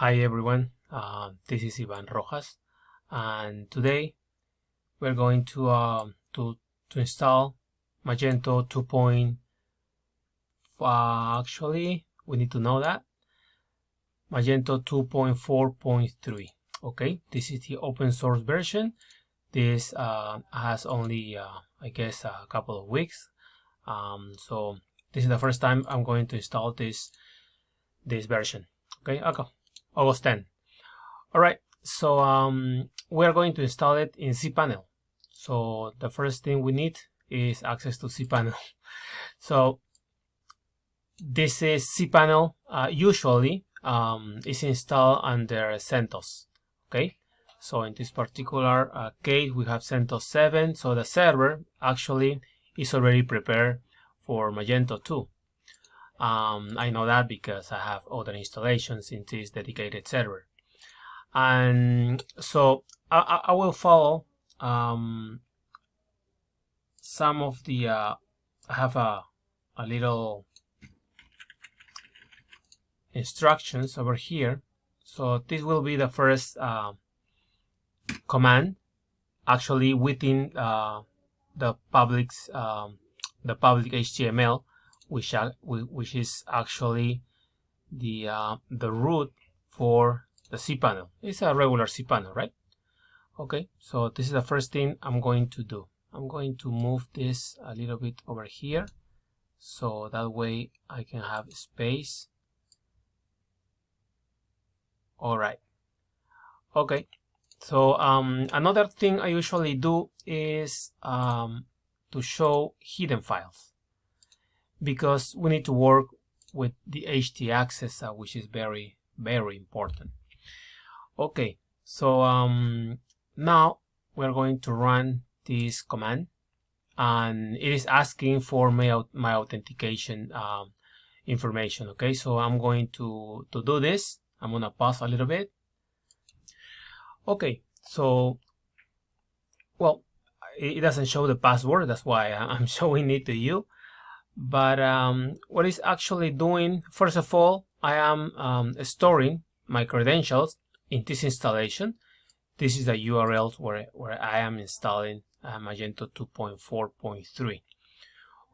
Hi everyone, this is Ivan Rojas, and today we're going to install Magento 2. Actually, we need to know that Magento 2.4.3. Okay, this is the open source version. This has only, I guess, a couple of weeks. So this is the first time I'm going to install this version. Okay, August 10. All right, so we're going to install it in cPanel. So the first thing we need is access to cPanel. So this is cPanel. Usually is installed under CentOS. Okay, so in this particular case we have CentOS 7. So the server actually is already prepared for Magento 2. I know that because I have other installations in this dedicated server. And so I will follow some of the I have a little instructions over here. So this will be the first command actually within the public HTML, which is actually the root for the cPanel. It's a regular cPanel, right? Okay, so this is the first thing I'm going to do. I'm going to move this a little bit over here, so that way I can have space. All right. Okay, so another thing I usually do is to show hidden files, because we need to work with the htaccess, which is very important. Okay, so now we're going to run this command, and it is asking for my authentication information. Okay, so I'm going to do this. I'm gonna pause a little bit. Okay, so well, it doesn't show the password, that's why I'm showing it to you. But what it's actually doing, first of all, I am storing my credentials in this installation. This is the URL where I am installing Magento 2.4.3.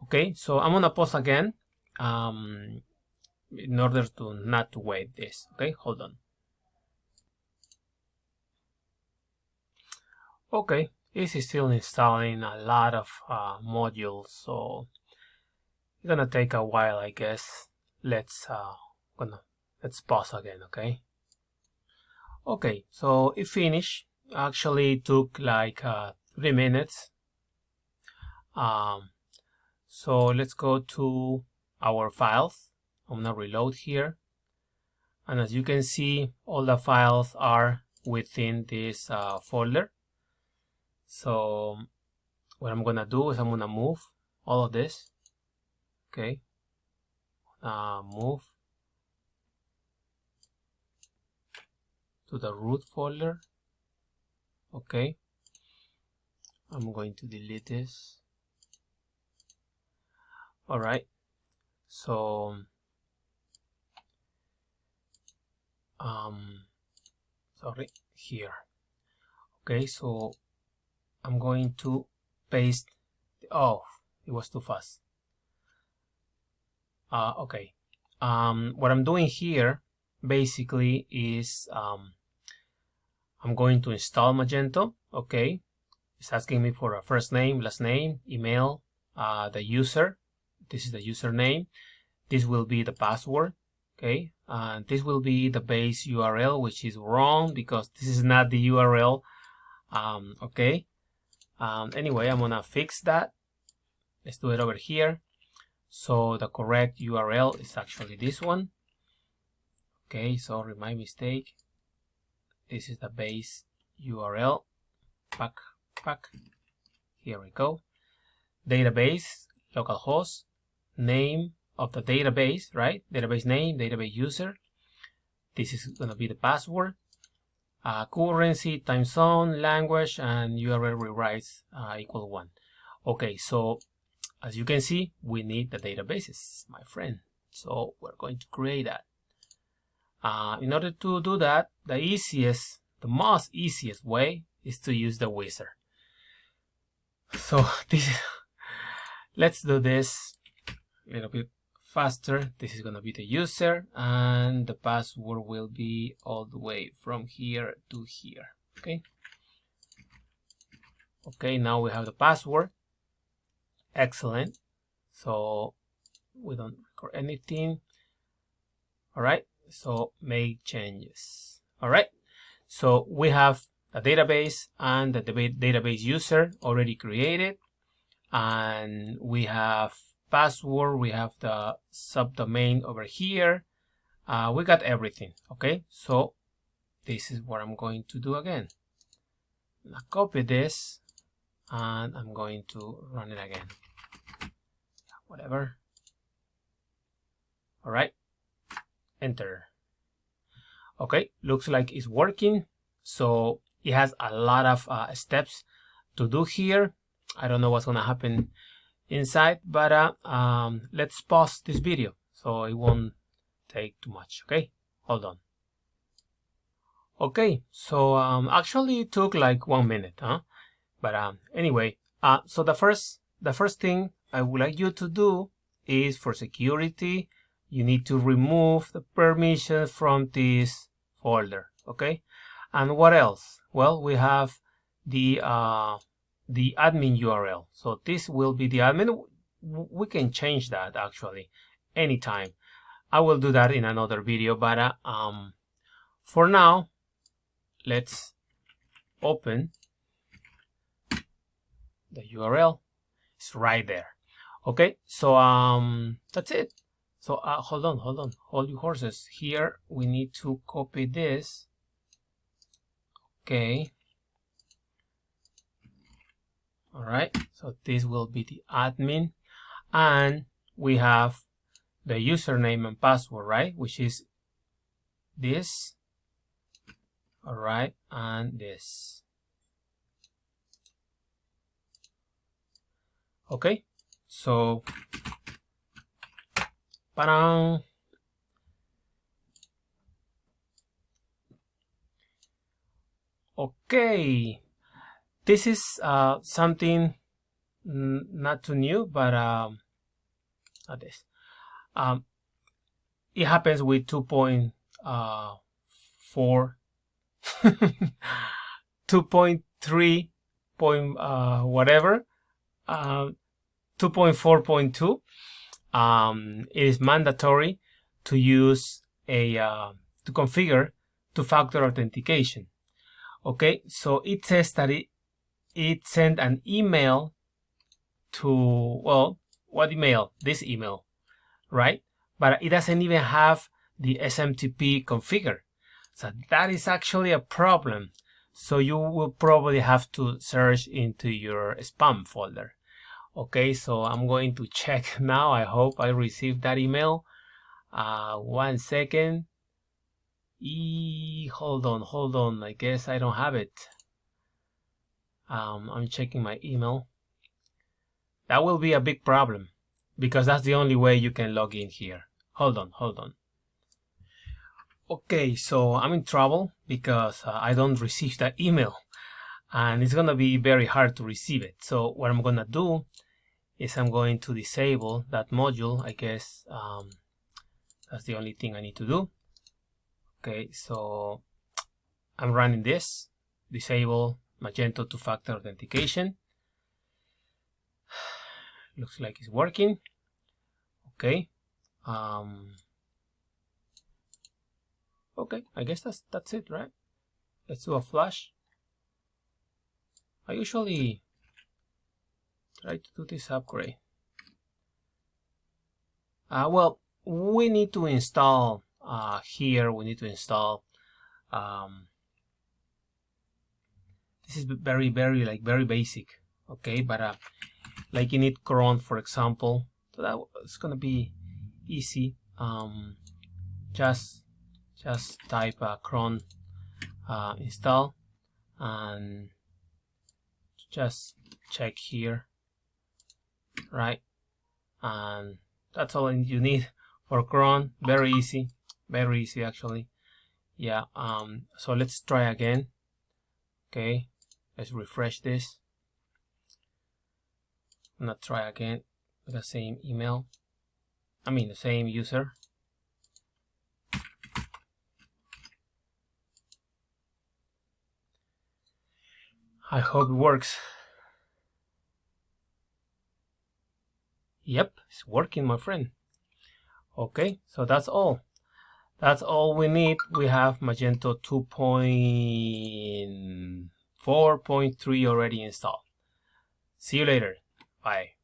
Okay, so I'm gonna pause again in order to not to wait this. Okay, hold on. Okay, this is still installing a lot of modules, so it's gonna take a while, I guess. Let's pause again. Okay, so it finished. Actually it took like 3 minutes. So let's go to our files. I'm gonna reload here, and as you can see, all the files are within this folder. So what I'm gonna do is I'm gonna move all of this. Okay, move to the root folder. Okay, I'm going to delete this. All right, so sorry, here. Okay, so I'm going to paste. Oh, it was too fast. Okay, what I'm doing here basically is I'm going to install Magento. Okay, it's asking me for a first name, last name, email, the user. This is the username. This will be the password. Okay, and this will be the base URL, which is wrong because this is not the URL. Okay, anyway, I'm gonna fix that. Let's do it over here. So the correct URL is actually this one. Okay, sorry, my mistake. This is the base URL. Pack. Here we go. Database, localhost, name of the database, right? Database name, database user. This is going to be the password. Currency, time zone, language, and URL rewrites equal 1. Okay, so as you can see, we need the databases, my friend. So we're going to create that. In order to do that, the most easiest way is to use the wizard. So let's do this a little bit faster. This is gonna be the user, and the password will be all the way from here to here. Okay, now we have the password. Excellent. So we don't record anything. All right, so make changes. All right, so we have a database and the database user already created, and we have password, we have the subdomain over here. We got everything. Okay, so this is what I'm going to do again. Now copy this, and I'm going to run it again. Whatever. All right, enter. Okay, looks like it's working. So it has a lot of steps to do here. I don't know what's gonna happen inside, but let's pause this video so it won't take too much. Okay, hold on. Okay, so actually it took like 1 minute, but anyway, so the first thing I would like you to do is, for security, you need to remove the permission from this folder. Okay, and what else? Well, we have the admin URL. So this will be the admin. We can change that actually anytime. I will do that in another video, but for now, let's open the URL. It's right there. Okay, so that's it. So hold on, hold your horses. Here we need to copy this. Okay. All right, so this will be the admin, and we have the username and password, right? Which is this. All right, and this. Okay, so ba-dang. Okay, this is something not too new, but not this. It happens with 2.4 2.3 whatever, 2.4.2. It is mandatory to use to configure two-factor authentication. Okay, so it says that it sent an email to, well, what email? This email, right? But it doesn't even have the SMTP configured. So that is actually a problem. So you will probably have to search into your spam folder. Okay, so I'm going to check now. I hope I received that email. 1 second. Hold on. I guess I don't have it. I'm checking my email. That will be a big problem because that's the only way you can log in here. Hold on. Okay, so I'm in trouble because I don't receive that email, and it's gonna be very hard to receive it. So what I'm gonna do is I'm going to disable that module. I guess that's the only thing I need to do. Okay, so I'm running this, disable Magento two-factor authentication. Looks like it's working. Okay. Okay, I guess that's it, right? Let's do a flash. I usually try to do this upgrade. Well, we need to install here. We need to install. This is very basic. Okay, but like you need cron, for example. So that's gonna be easy. Just type cron install and just check here, right? And that's all you need for cron. Very easy actually. Yeah, so let's try again. Okay, let's refresh this. I'm gonna try again with the same email. I mean the same user. I hope it works. Yep, it's working, my friend. Okay, so that's all. That's all we need. We have Magento 2.4.3 already installed. See you later. Bye.